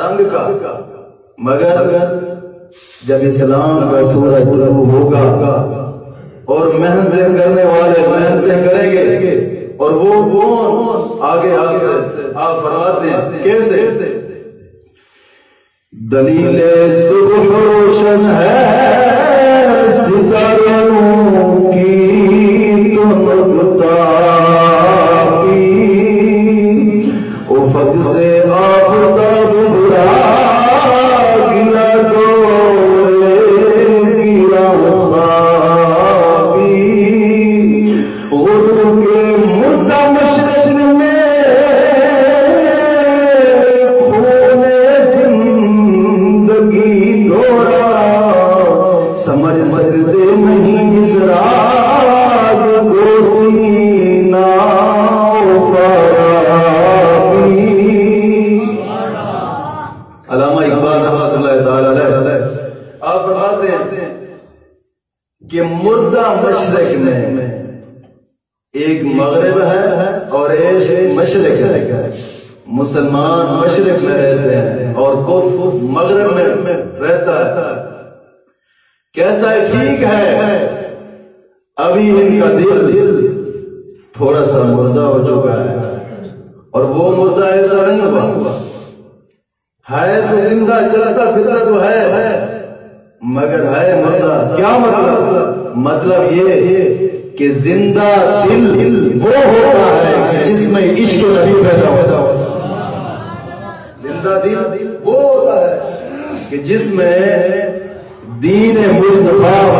رنگ کا، مگر جب اسلام کا سورج طلوع ہوگا اور محنتیں کرنے والے محنتیں کریں گے، اور وہ کون؟ آگے سے آپ فرماتے ہیں کیسے؟ دلیل صبح روشن ہے ستاروں کی تو نقطہ کی، افق سے آفتاب برا گلا ڈولے گرا خاکی، غروب کے مردہ مشرق میں سمجھ سکتے نہیں اس راز کو سینہ فراغی۔ علامہ اقبال رحمۃ اللہ تعالی علیہ آپ فرماتے ہیں کہ مردہ مشرق میں ایک مغرب ہے اور ایک مشرق ہے۔ مسلمان مشرق میں رہتے ہیں اور کفر مغرب میں رہتا ہے۔ کہتا ہے ٹھیک ہے ابھی ان کا دل تھوڑا سا مردہ ہو چکا ہے، اور وہ مردہ ایسا نہیں ہوا ہے، تو زندہ چلتا پھرتا تو ہے، مگر ہے مردہ۔ کیا مطلب یہ کہ زندہ دل وہ ہوتا ہے جس میں عشق نبی پیدا ہوتا ہے۔ زندہ دل وہ ہوتا ہے کہ جس میں دین مصطفیٰ ہو،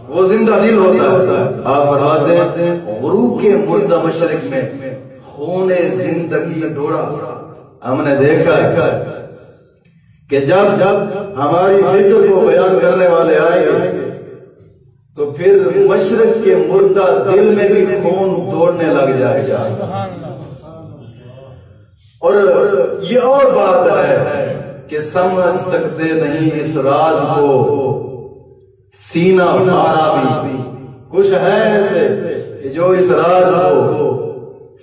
وہ زندہ دل ہوتا ہے۔ آپ فرماتے ہیں غروب کے مردہ مشرق میں خون زندگی دوڑا۔ ہم نے دیکھا کہ جب ہماری فکر کو بیان کرنے والے آئیں گے تو پھر مشرق کے مردہ دل میں بھی خون دوڑنے لگ جائے گا۔ اور یہ اور بات ہے کہ سمجھ سکتے نہیں اس راز کو سینہ فارا بھی۔ کچھ ہے ایسے کہ جو اس راز کو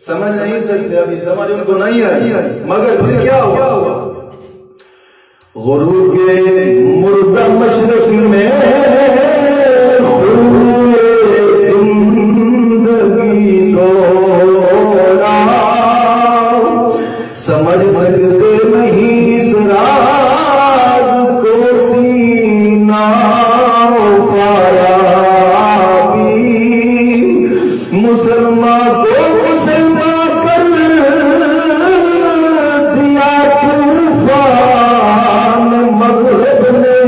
سمجھ نہیں سکتے، ابھی سمجھ ان کو نہیں آئی، مگر پھر کیا ہوا؟ غروب کے مردہ مشرق میں زندگی دوڑا، سمجھ سکتے نہیں اس راز کو سینہ فارا بھی، مسلمان کو مسلمان کر دیا طوفان مغرب نے،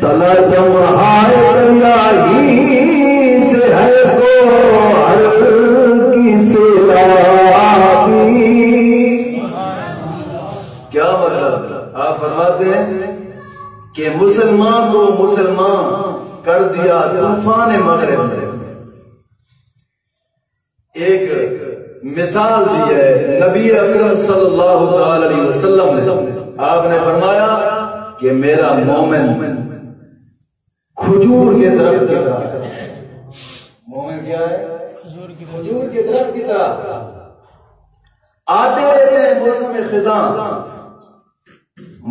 تلا دمہائے الہی سے ہے تو ہر کی سیلابی۔ کیا مطلب؟ آپ فرماتے ہیں کہ مسلمان کو مسلمان کر دیا طوفان مغرب نے۔ ایک مثال دی ہے نبی اکرم صلی اللہ تعالی علیہ وسلم نے۔ آپ نے فرمایا کہ میرا مومن کھجور کے درخت کی طرح۔ مومن کیا ہے؟ کھجور کے درخت کی طرح آتے رہتے ہیں موسم خزاں،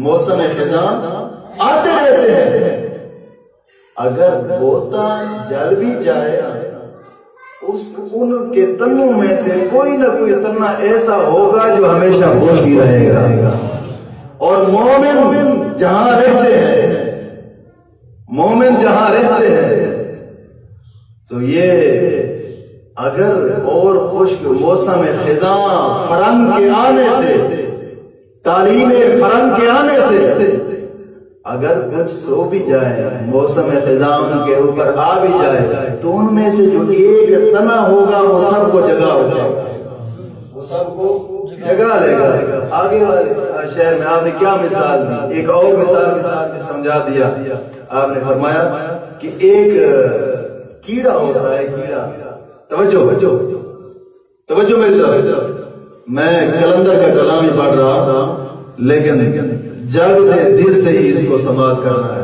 موسم خزاں آتے رہتے ہیں۔ اگر بوتا جل بھی جائے ان کے تنوں میں سے کوئی نہ کوئی تنا ایسا ہوگا جو ہمیشہ خشکی رہے گا۔ اور مومن جہاں رہتے ہیں، مومن جہاں رہتے ہیں تو یہ اگر اور خشک موسم خزاں فرنگ کے آنے سے، تعلیم فرنگ کے آنے سے اگر کچھ سو بھی جائے، موسم خزاں ان کے اوپر آ بھی جائے، تو ان میں سے جو ایک تنا ہوگا وہ سب کو جگا ہو جائے گا، وہ سب کو جگا لے گا۔ آگے والے شہر میں آپ نے کیا مثال دی؟ ایک اور مثال کے ساتھ سمجھا دیا۔ آپ نے فرمایا کہ ایک کیڑا ہوتا ہے، کیڑا، توجہ میری طرف، میں کلندر کا کلام ہی پڑھ رہا تھا لیکن جاگتے دل سے ہی اس کو سماعت کرنا ہے۔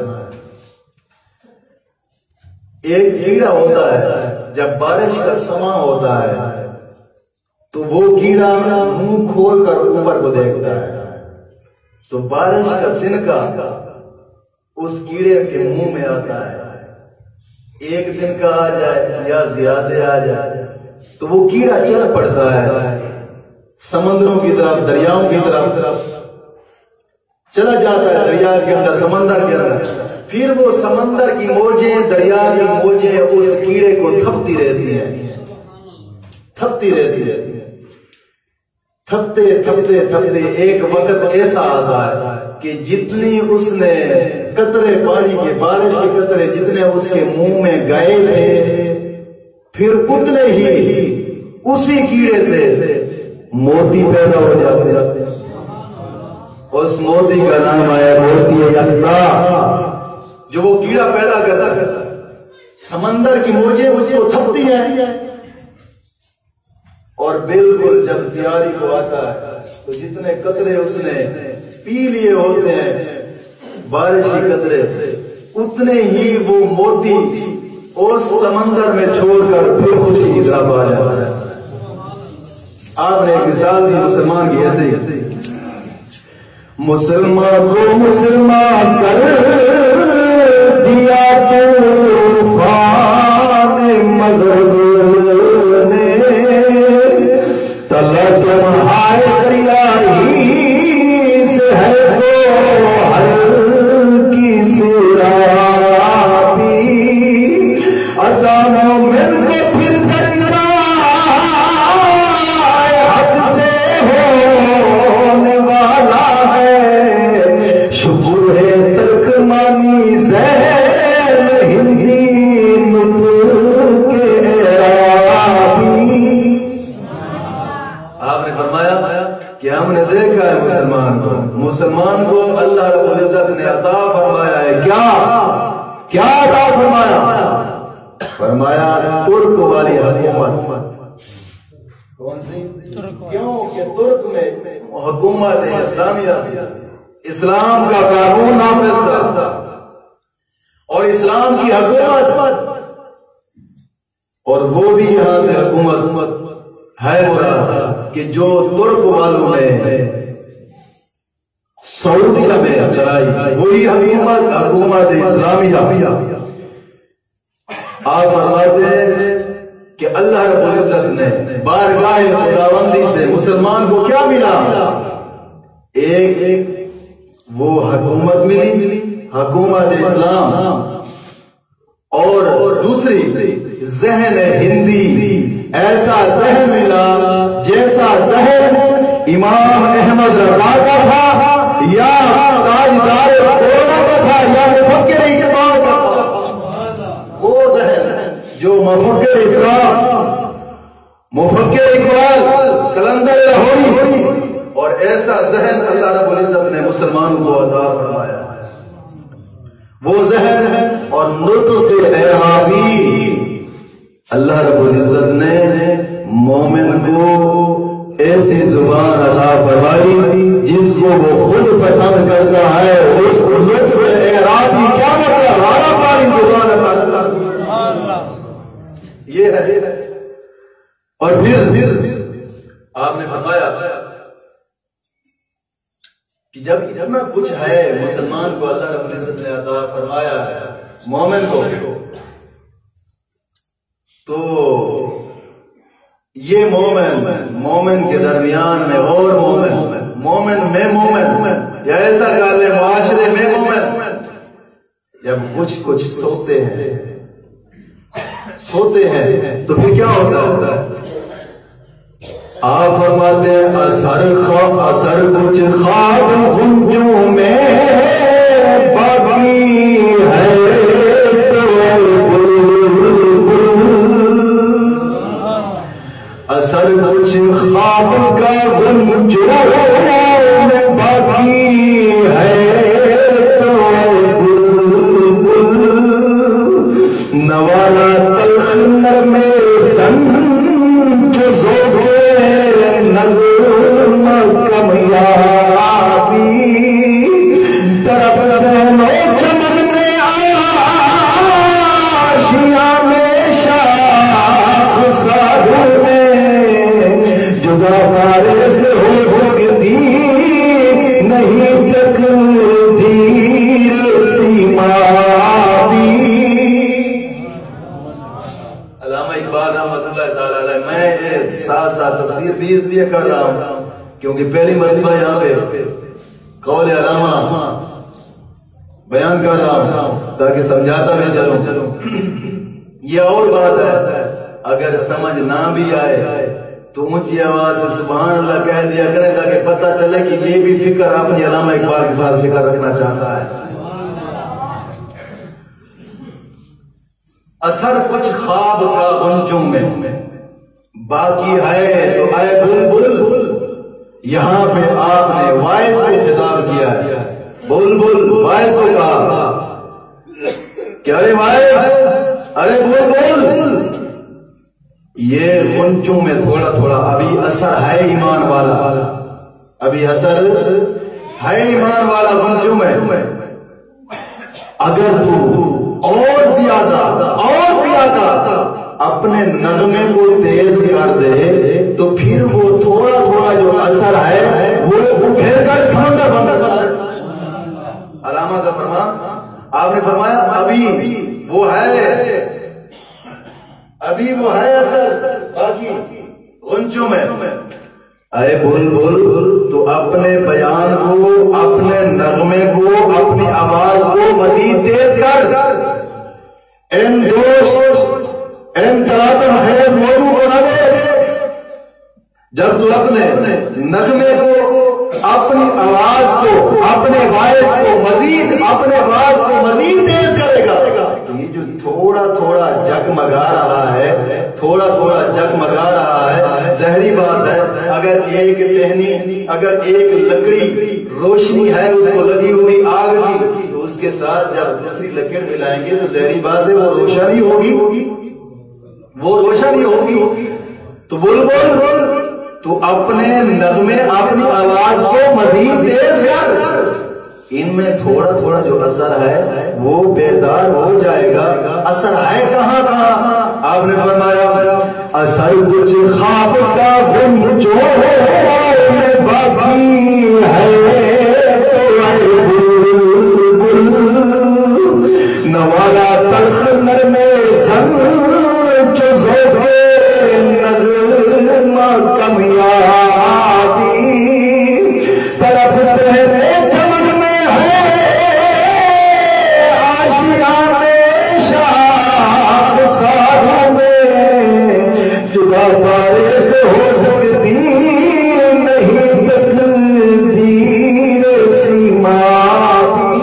ایک کیڑا ہوتا ہے، جب بارش کا سماں ہوتا ہے تو وہ کیڑا منہ کھول کر اوپر کو دیکھتا ہے، تو بارش کا تنکا اس کیڑے کے منہ میں آتا ہے، ایک دن کا آ جائے یا زیادہ آ جائے تو وہ کیڑا چل پڑتا ہے سمندروں کی طرف، دریاؤں کی طرف چلا جاتا ہے، دریا کے اندر، سمندر کے اندر، پھر وہ سمندر کی موجیں، دریا کی موجیں اس کیڑے کو تھپتی رہتی ہیں، تھپتی رہتی ہے، تھپتے تھپتے تھپتے ایک وقت ایسا آتا ہے کہ جتنی اس نے قطرے پانی کے، بارش کے قطرے جتنے اس کے منہ میں گئے تھے، پھر اتنے ہی اسی کیڑے سے موتی پیدا ہو جاتے ہیں۔ اس موتی کا نام آیا موتی یکتا، جو وہ کیڑا پیدا کرتا ہے، سمندر کی موجیں اس کو تھپتی ہیں، اور بالکل جب تیاری کو آتا ہے تو جتنے قطرے اس نے پی لیے ہوتے ہیں بارش کی قطرے، اتنے ہی وہ موتی اس سمندر میں چھوڑ کر پھر خوشی کی طرف آ جاتا ہے۔ آپ نے ایک مثال دی مسلمان کی ایسے، مسلمان کو مسلمان کر دیا طوفان مغرب نے، تلا تمہارے دریا ہی سے ہے تو ہر کی سیرابی، اداموں میں کو پھر دریا حد سے ہونے والا ہے، شکر ہے ترکمانی زین ہندی نطق عرابی۔ آپ نے فرمایا کہ ہم نے دیکھا ہے مسلمان کو اللہ رب العزت نے عطا فرمایا ہے، کیا عطا فرمایا ترک والی حکومت۔ کون سی؟ کیوں کہ ترک میں حکومت اسلامیہ، اسلام کا قانون نافذ تھا اور اسلام کی حکومت، اور وہ بھی یہاں سے حکومت ہے برا کہ جو ترک والوں نے سعودیہ میں چلائی، وہی حکومت اسلامیہ۔ آپ فرماتے ہیں کہ اللہ رب العزت نے بارگاہ خداوندی سے مسلمان کو کیا ملا؟ ایک وہ حکومت ملی، حکومت اسلام، اور دوسری ذہن ہندی، ایسا ذہن ملا جیسا ذہن امام احمد رضا کا تھا، یا تاجدار دولہ کا تھا، یا مفکر اقبال کا تھا۔ وہ ذہن جو مفکر اسلام، مفکر اقبال، کلندر لاہوری، اور ایسا ذہن اللہ رب العزت نے مسلمانوں کو عطا فرمایا ہے۔ وہ ذہن اور نطق عرابی اللہ رب العزت نے مومن کو ایسی زبان عطا فرمائی جس کو وہ خود پسند کرتا ہے۔ اس نطق عرابی کیا مطلب؟ عرب والی زبان عطا یہ ہے۔ اور پھر آپ نے فرمایا کہ جب اتنا کچھ ہے مسلمان کو اللہ رب العزت نے عطا فرمایا ہے، مومن کو، تو یہ مومن کے درمیان میں اور مومن میں مومن، یا ایسا کہہ لیں معاشرے میں مومن، جب کچھ سوتے ہیں تو پھر کیا ہوتا ہے؟ آپ فرماتے ہیں اثر کچھ خواب گنجوں میں باقی ہے، اثر کچھ خواب کا گنجوں میں باقی ہے، نوالا تلخ نرم سن جو ذوق نغمہ کمیاب لیے کر رہا ہوں کیونکہ پہلی مرتبہ یہاں پہ قول علامہ بیان کر رہا ہوں تاکہ سمجھاتا بھی چلوں. یہ اور بات ہے اگر سمجھ نہ بھی آئے تو اونچی آواز سے سبحان اللہ کہہ دیا کریں تاکہ پتہ چلے کہ یہ بھی فکر اپنی علامہ اقبال کے ساتھ فکر رکھنا چاہتا ہے. اثر کچھ خواب کا گنجم میں باقی ہے تو اے بلبل یہاں پہ آپ نے وائس کو خطاب کیا ہے. بلبل وائس کو کہا کہ ارے وائس ارے بلبل یہ گنجم میں تھوڑا تھوڑا ابھی اثر ہے ایمان والا, ابھی اثر ہے ایمان والا گنجم ہے. اگر تو اور زیادہ اپنے نغمے کو تیز کر دے تو پھر وہ تھوڑا تھوڑا جو اثر ہے وہ ابھر کر سمندر بن سکتا ہے. علامہ کا فرمان آپ نے فرمایا ابھی وہ ہے اثر باقی گنجم میں. اے بلبل تو اپنے بیان کو, اپنے نغمے کو, اپنی آواز کو مزید تیز کر. ان دوست ان تلاتم ہے مورو کو نہ دے. جب تو اپنے نغمے کو, اپنی آواز کو, اپنے وائس کو مزید, اپنے آواز کو مزید تیز کرے گا, یہ جو تھوڑا تھوڑا جگمگا رہا ہے, تھوڑا تھوڑا جگمگا رہا ہے, ظاہری بات ہے اگر ایک ٹہنی, اگر ایک لکڑی روشنی ہے اس کو لگی ہوئی آگ کی تو اس کے ساتھ جب دوسری لکڑ ملائیں گے تو ظاہری بات ہے وہ روشنی ہوگی, وہ روشنی ہوگی. تو بلبل تو اپنے نغمے, اپنی آواز کو مزید تیز کر. ان میں تھوڑا تھوڑا جو اثر ہے وہ بیدار ہو جائے گا. اثر ہے کہاں کہاں؟ آپ نے فرمایا اثر کچھ خواب کا گم جو باقی ہے نوالا تلخ نرمے زن جو زوبے نغمہ کمیابی طرف سہرے چمن میں ہے آشیانے شاخ ساروں میں جدا پارے سے ہو سکتی نہیں تقدیر سیما بھی.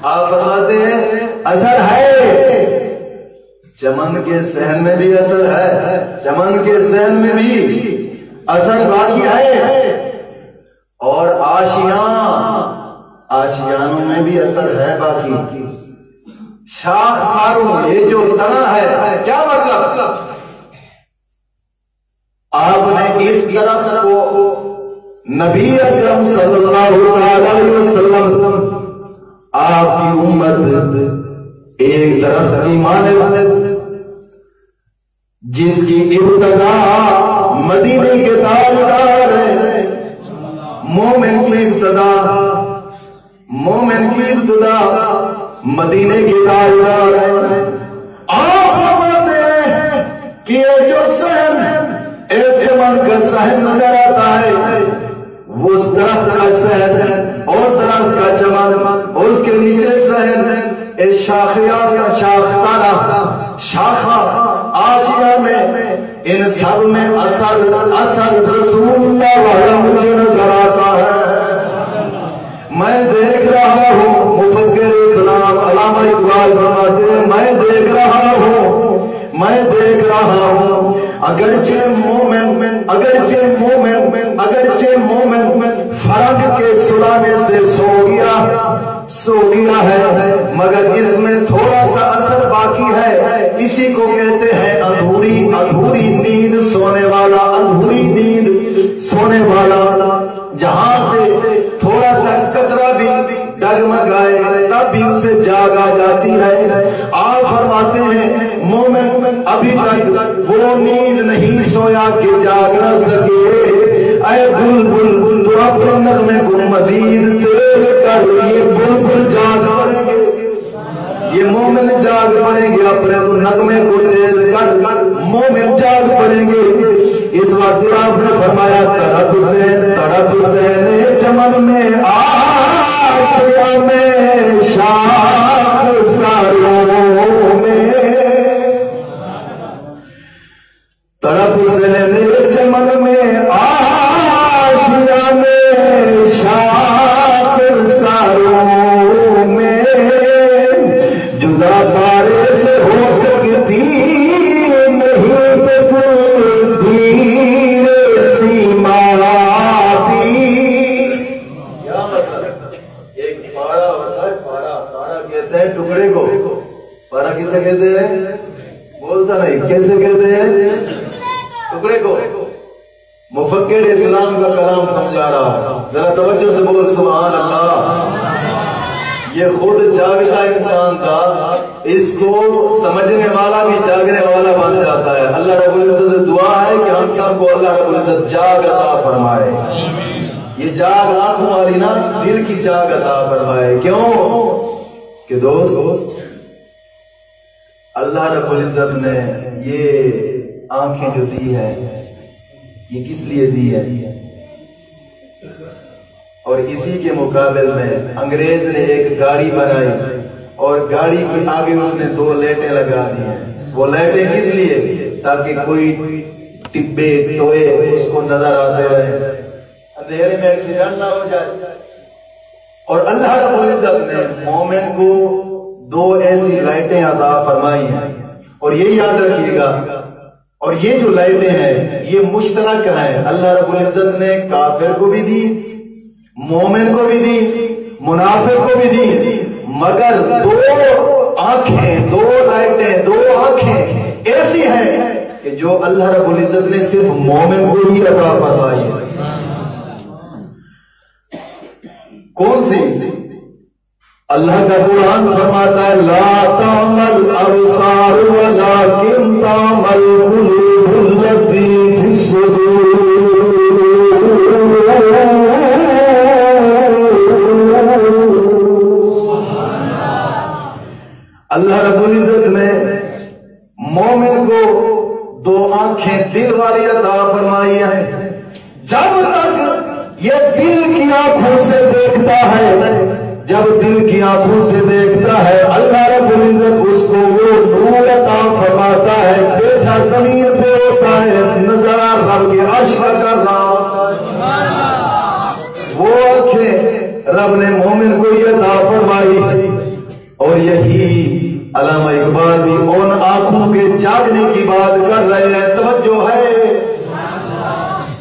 آپ فرماتے ہیں اثر ہے, چمن کے صحن میں بھی اثر ہے, چمن کے صحن میں بھی اثر باقی ہے, اور آشیانوں میں بھی اثر ہے باقی. شاخ ساروں یہ جو تنا ہے کیا مطلب؟ آپ نے اس درخت کو نبی اکرم صلی اللہ علیہ وسلم آپ کی امت ایک درخت کی مانند جس کی ابتدا مدینے کے تاجدار ہے, مومن کی ابتدا مدینے کے تاجدار ہے. آپ فرماتے ہیں کہ یہ جو صحن اس چمن کا صحن نظر آتا ہے وہ اس درخت کا صحن ہے, اور درخت کا چمن, اس کے نیچے صحن ہے. اس شاخہ آشیا میں ان سب میں اثر رسول اللہ مجھے نظر آتا ہے. میں دیکھ رہا ہوں, مفکر اسلام علامہ اقبال فرماتے ہیں میں دیکھ رہا ہوں اگرچہ مومن فرق کے سلانے سے سو گیا ہے مگر اس میں تھوڑا سا اثر باقی ہے. اسی کو کہتے ہیں ادھوری نیند سونے والا, جہاں سے تھوڑا سا قطرہ بھی ڈگمگائے تب بھی اسے جاگ آ جاتی ہے. آپ فرماتے ہیں مومن ابھی تک وہ نیند نہیں سویا کہ جاگ نہ سکے. اے بلبل تو اپنے نغمے کو مزید تیز کر, یہ بلبل جاگ پڑیں گے, یہ مومن جاگ پڑیں گے, اپنے نغمے کو تیز کر مومن جاگ پڑیں گے. اس واسطے آپ نے فرمایا تڑپ سے چمن میں آشیا میں شاخ ساروں میں تڑپ سے چمن میں آشیا میں شاخ ساروں میں جدا پارے سے ہو سکتی نہیں دیر سیما دی. کیا مطلب؟ ایک پارا ہوتا ہے، پارا کہتے ہیں ٹکڑے کو. پارا کسے کہتے ہیں؟ بولتا نہیں. کیسے کہتے ہیں؟ ٹکڑے کو. مفکر اسلام کا کلام سمجھا رہا. ذرا توجہ سے بول سبحان اللہ. یہ خود جاگتا انسان تھا، اس کو سمجھنے والا بھی جاگنے والا بن جاتا ہے. اللہ رب العزت سے دعا ہے کہ ہم سب کو اللہ رب العزت جاگ عطا فرمائے. یہ جاگ آنکھوں والی نا، دل کی جاگ عطا فرمائے. کیوں کہ دوست اللہ رب العزت نے یہ آنکھیں جو دی ہے یہ کس لیے دی ہے؟ اور اسی کے مقابل میں انگریز نے ایک گاڑی بنائی اور گاڑی کے آگے اس نے 2 لائٹیں لگا دی ہیں. وہ لائٹیں کس لیے؟ تاکہ کوئی ٹبے ٹوئے اس کو نظر آتے رہے، اندھیرے میں ایکسیڈنٹ نہ ہو جائے. اور اللہ رب العزت نے مومن کو 2 ایسی لائٹیں عطا فرمائی ہیں. اور یہ یاد رکھیے گا، اور یہ جو لائٹیں ہیں یہ مشترک ہیں. اللہ رب العزت نے کافر کو بھی دی، مومن کو بھی دی، منافق کو بھی دی، مگر 2 آنکھیں، 2 لائٹیں، 2 آنکھیں ایسی ہیں کہ جو اللہ رب العزت نے صرف مومن کو ہی عطا فرمائی ہے. کون سی؟ اللہ کا قرآن فرماتا ہے لا تعمل ابصار ولکن تعمل قلوب التي في الصدور. اللہ رب العزت نے مومن کو 2 آنکھیں دل والی عطا فرمائی ہیں. جب تک یہ دل کی آنکھوں سے دیکھتا ہے، جب دل کی آنکھوں سے دیکھتا ہے اللہ رب العزت اس کو وہ نور عطا فرماتا ہے. بیٹھا زمین پہ ہوتا ہے، نظارہ رب کے عرش پر کر رہا. وہ آنکھیں رب نے مومن کو یہ عطا فرمائی تھی. اور یہی علامہ اقبال بھی ان آنکھوں کے جاگنے کی بات کر رہے ہیں. توجہ ہے.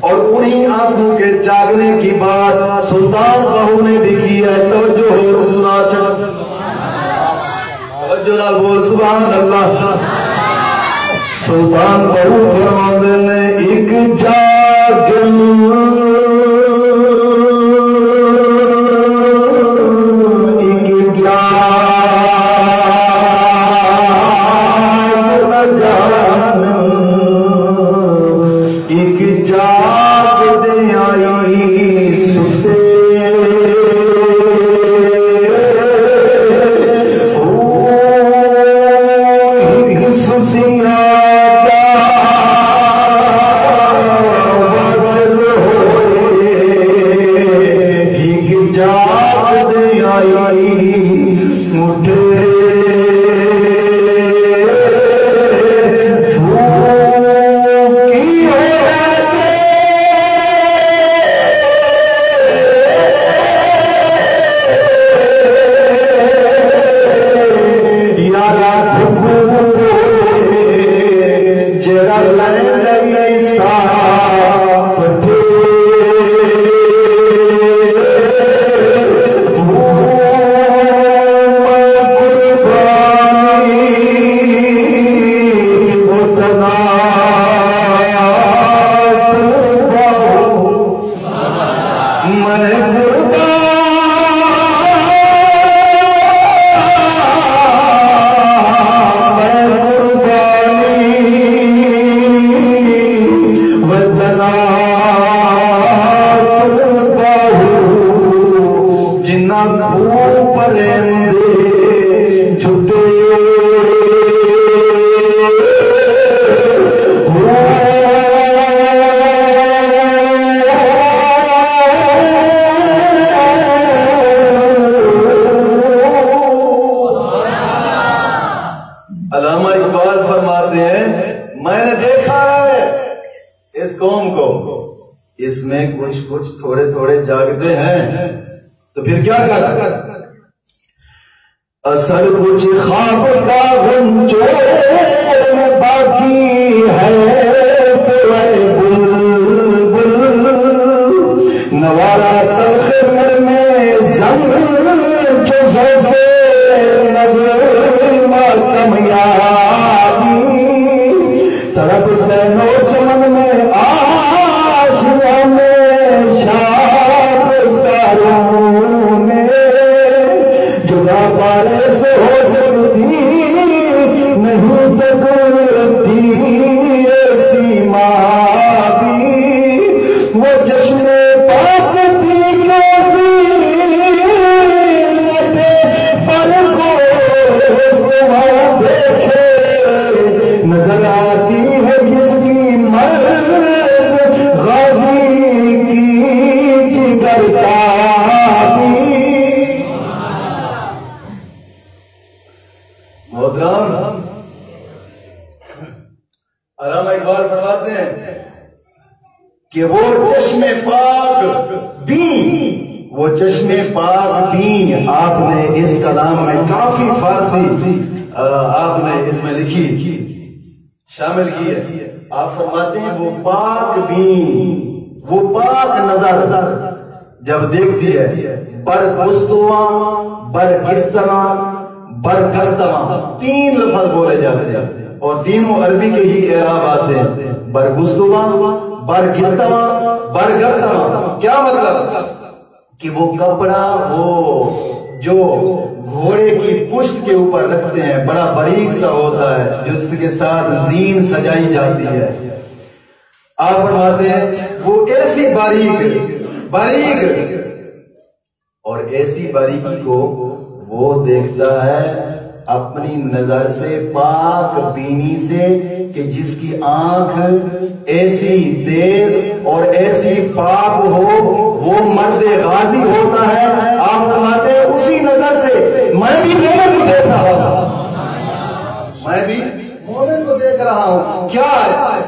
اور انہی آنکھوں کے جاگنے کی بات سلطان بہو نے بھی کی ہے. توجہ ہے، سنا توجہ نال بول سبحان اللہ. سلطان بہو فرماندے نے ایک جاگن جاگتے ہیں تو پھر کیا کر اثر کچھ خواب کا غنچوں میں باقی ہے تو اے بلبل نوارا تلخ میں زنگ جو زوبے نغمہ کمیابی طرف سے نو چمن میں آشیاں میں شاپ ساروں میں جدا پارے سے ہو سکتی نہیں تکتی ایسی ماں بھی وہ جشن پاک بھی کیسی پر کو دیکھے نظر آتی ہے جس کی مرد غازی کی جگر تابی محترم علامہ اقبال فرماتے ہیں کہ وہ چشم پاک بین، وہ چشم پاک بین آپ نے اس کلام میں کافی فارسی آپ نے اس میں لکھی شامل کی ہے. آپ فرماتے ہیں وہ پاک بین، وہ پاک نظر جب دیکھتی ہے بر گستواں بر گستواں بر گستواں، تین لفظ بولے جاتے ہیں اور تینوں عربی کے ہی اعراب آتے ہیں. بر گستواں بر گستواں بر گستواں کیا مطلب کہ وہ کپڑا وہ جو گھوڑے کی پشت کے اوپر رکھتے ہیں بڑا باریک سا ہوتا ہے جس کے ساتھ زین سجائی جاتی ہے. آپ فرماتے ہیں وہ ایسی باریک اور ایسی باریکی کو وہ دیکھتا ہے اپنی نظر سے پاک بینی سے کہ جس کی آنکھ ایسی تیز اور ایسی پاک ہو وہ مرد غازی ہوتا ہے. آپ فرماتے ہیں اسی نظر سے میں بھی مومن کو دیکھ رہا ہوں، میں بھی مومن کو دیکھ رہا ہوں. کیا ہے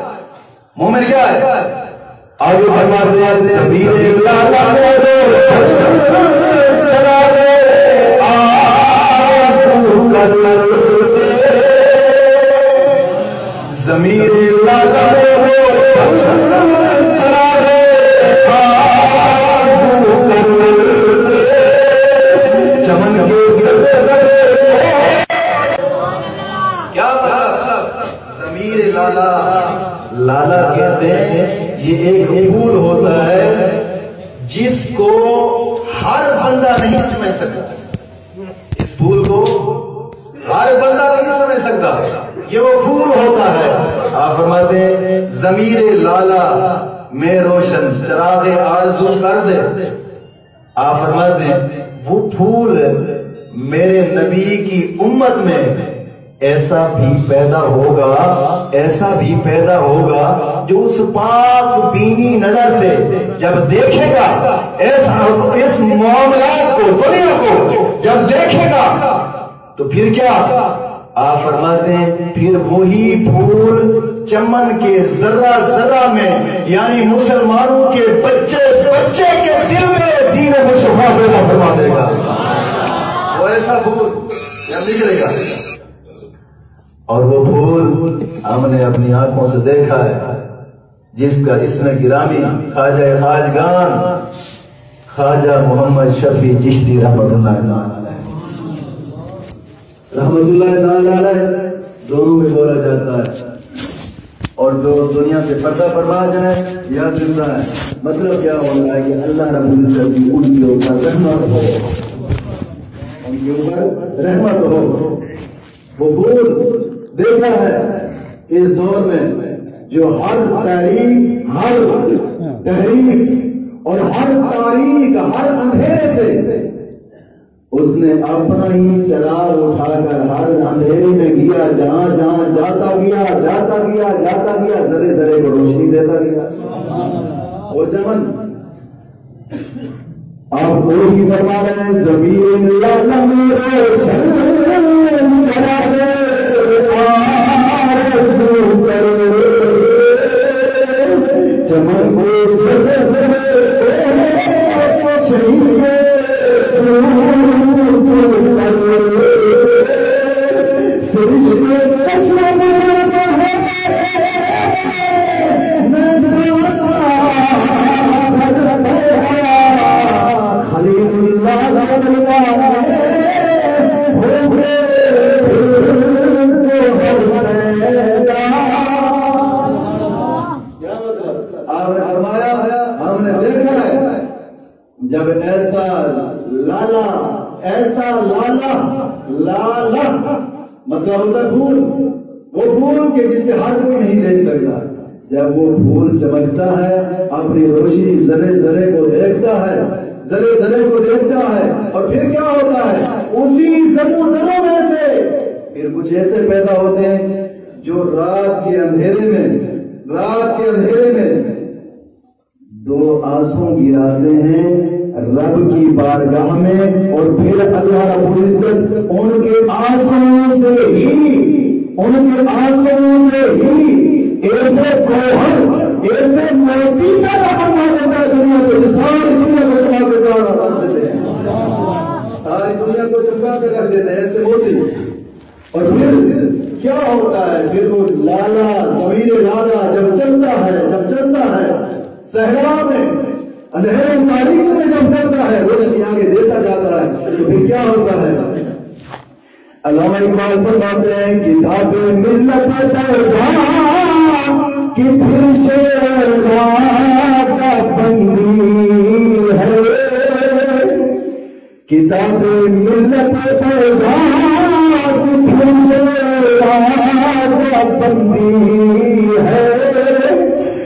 مومن؟ کیا ہے؟ آگے فرماتے ہیں سبیل اللہ ضمیر چلا رے چمن کے کیا مطلب؟ ضمیر لالا کہتے ہیں یہ ایک پھول ہوتا ہے جس کو ہر بندہ نہیں سمجھ سکتا. اس پھول کو ہر بندہ نہیں سمجھ سکتا، یہ وہ پھول ہوتا ہے. آپ فرماتے ہیں ضمیر لالا میں روشن چراغ آرزو کر دے. آپ فرماتے ہیں وہ پھول میرے نبی کی امت میں ایسا بھی پیدا ہوگا جو اس پاک بینی نظر سے جب دیکھے گا اس معاملات کو دنیا کو جب دیکھے گا تو پھر کیا؟ آپ فرماتے ہیں پھر وہی پھول چمن کے ذرہ میں یعنی مسلمانوں کے بچے کے دل میں دین مصطفیٰ پیدا فرما دے گا. وہ ایسا پھول جب نکلے گا اور وہ پھول ہم نے اپنی آنکھوں سے دیکھا ہے جس کا اسم گرامی خواجہ خواجگان خواجہ محمد شفیع چشتی رحمۃ اللہ تعالی دونوں میں بولا جاتا ہے. اور جو دنیا سے پردہ پرواز ہے یاد رکھتا ہے مطلب کیا ہوتا ہے کہ اللہ رب العزت کی ان کے اوپر رحمت ہو، ان کے اوپر رحمت ہو. وہ پھول دیکھا ہے اس دور میں جو ہر تحریک اور ہر تاریخ ہر اندھیرے سے اس نے اپنا ہی چراغ اٹھا کر ہر اندھیرے میں گیا، جہاں جاتا گیا ذرے کو روشنی دیتا گیا. وہ چمن آپ کوئی بھی فرما رہے ہیں زمین چمن کو جب ایسا لالا مطلب ہوتا ہے پھول، وہ پھول کہ جسے ہر کوئی نہیں دیکھ سکتا، جب وہ پھول چمکتا ہے اپنی روشنی ذرے ذرے کو دیکھتا ہے، ذرے ذرے کو دیکھتا ہے، اور پھر کیا ہوتا ہے؟ اسی ذروں ذروں میں سے پھر کچھ ایسے پیدا ہوتے ہیں جو رات کے اندھیرے میں دو آنسو گراتے ہیں رب کی بارگاہ میں، اور پھر اللہ رب العزت ان کے آنسو سے ہی ایسے گوہر، ایسے موتی پیدا کروا دیتا ہے دنیا کو، ساری دنیا کو چمکا کے رکھ دیتے ہیں، ساری دنیا کو چمکا کے رکھ دیتے ہیں ایسے موتی۔ اور پھر کیا ہوتا ہے؟ پھر وہ لالا، ضمیر لالا جب چلتا ہے صحرا میں، اندھیرے تاریخ میں جب چلتا ہے، روشنی آگے دیتا جاتا ہے، تو پھر کیا ہوتا ہے؟ علامہ اقبال فرماتے ہیں کتاب ملت کہ پھر شیرازہ بندی ہے، کتاب ملت کہ پھر شیرازہ بندی ہے،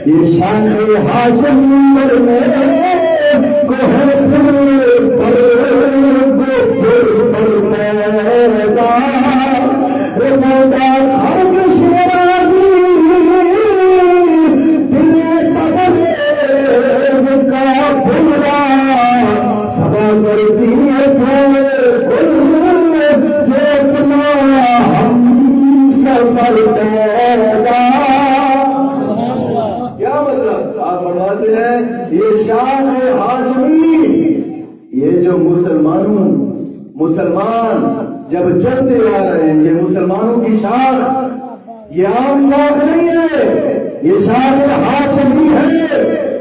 یہ شان ہاشم میں کوہ پر سبا کرتی ہے سے اپنا ہم سفر کیا مطلب؟ آپ فرماتے ہیں یہ شان ہے ہاشمی، یہ جو مسلمان جب چلتے آ رہے ہیں، یہ مسلمانوں کی شان، یہ عام شان نہیں ہے، یہ شان ہاشمی ہے،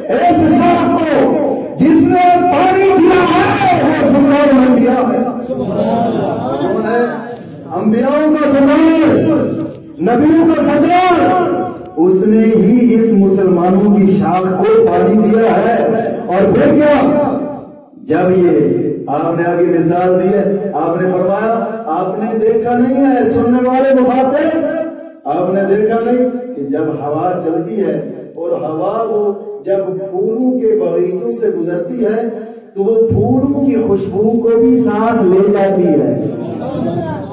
ایس شان کو جس نے پانی دیا ہے وہ سلطان الانبیاء ہے، انبیاؤں کا سردار، نبیوں کا سردار، اس نے ہی اس مسلمانوں کی شاخ کو پانی دیا ہے۔ اور پھر کیا؟ جب یہ آپ نے آگے مثال دی ہے، آپ نے فرمایا آپ نے دیکھا نہیں ہے، سننے والے مخاطب، آپ نے دیکھا نہیں کہ جب ہوا چلتی ہے اور ہوا وہ جب پھولوں کے باغیچوں سے گزرتی ہے تو وہ پھولوں کی خوشبو کو بھی ساتھ لے جاتی ہے،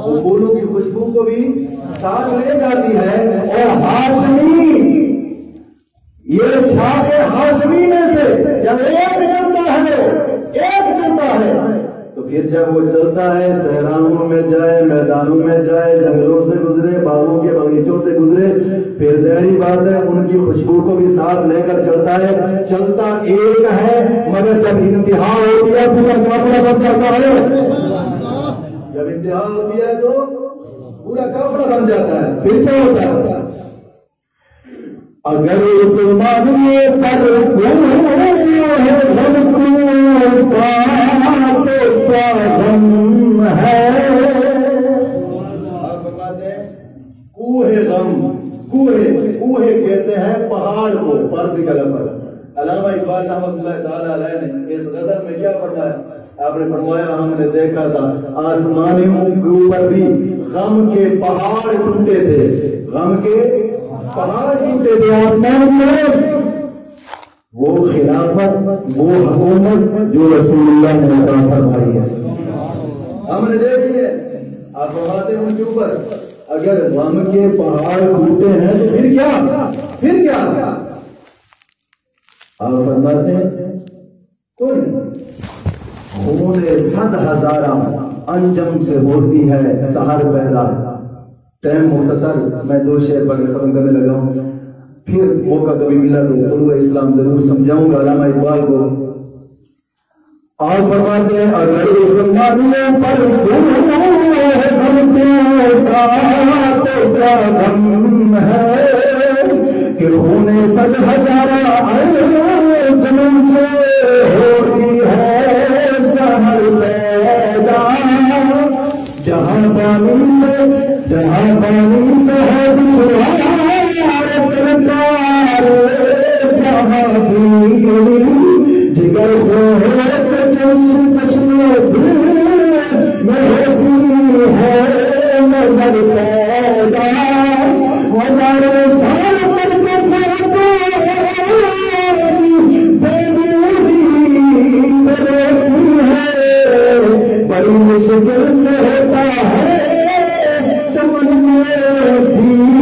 وہ پھولوں کی خوشبو کو بھی ساتھ لے جاتی ہے۔ اور ہاشمی، یہ شاخ ہاشمی میں سے جب ایک چلتا ہے تو پھر جب وہ چلتا ہے صحراؤں میں جائے، میدانوں میں جائے، جنگلوں سے گزرے، باغوں کے باغیچوں سے گزرے، پھر ظاہری بات ہے ان کی خوشبو کو بھی ساتھ لے کر چلتا ہے، چلتا ایک ہے مگر جب انتہا ہوتی ہے پورا قافلہ بن جاتا ہے، جب انتہا ہوتی ہے تو پورا قافلہ بن جاتا ہے۔ پھر کیا ہوتا ہے؟ اگر اس معنی پر غم ہے، کوہ کہتے ہیں پہاڑ کو، فارسی کا لفظ۔ علامہ اقبال رحمۃ اللہ تعالی علیہ نے اس غزل میں کیا فرمایا؟ آپ نے فرمایا ہم نے دیکھا تھا آسمانیوں کے اوپر بھی غم کے پہاڑ ٹوٹے تھے، غم کے پہاڑ ٹوٹے تھے آسمان میں، وہ خلافت، وہ حکومت جو رسول اللہ نے عطا فرمائی ہے ہم نے دیکھی ہے۔ آپ فرماتے ہیں ان کے اوپر اگر غم کے پہاڑ ٹوٹے ہیں تو پھر کیا آپ فرماتے ہیں خون 100,000 انجم سے ہوتی ہے سحر پیدا۔ ٹائم مختصر، میں 2 شعر پر ختم کرنے لگا ہوں، پھر موقع کبھی ملا تو طلوع اسلام ضرور سمجھاؤں گا علامہ اقبال کو۔ اور فرماتے ہیں اگر اس ماننے پر تو کیا غم ہے کہ روح نے 100,000 جنم سے ہوتی ہے سحر پیدا جہاں پانی سے ہے جہاں جگر چشمے میں ہوتی ہے نظر پیدا ہزاروں سال پر بڑی مشکل سے ہوتا ہے چمن میں بھی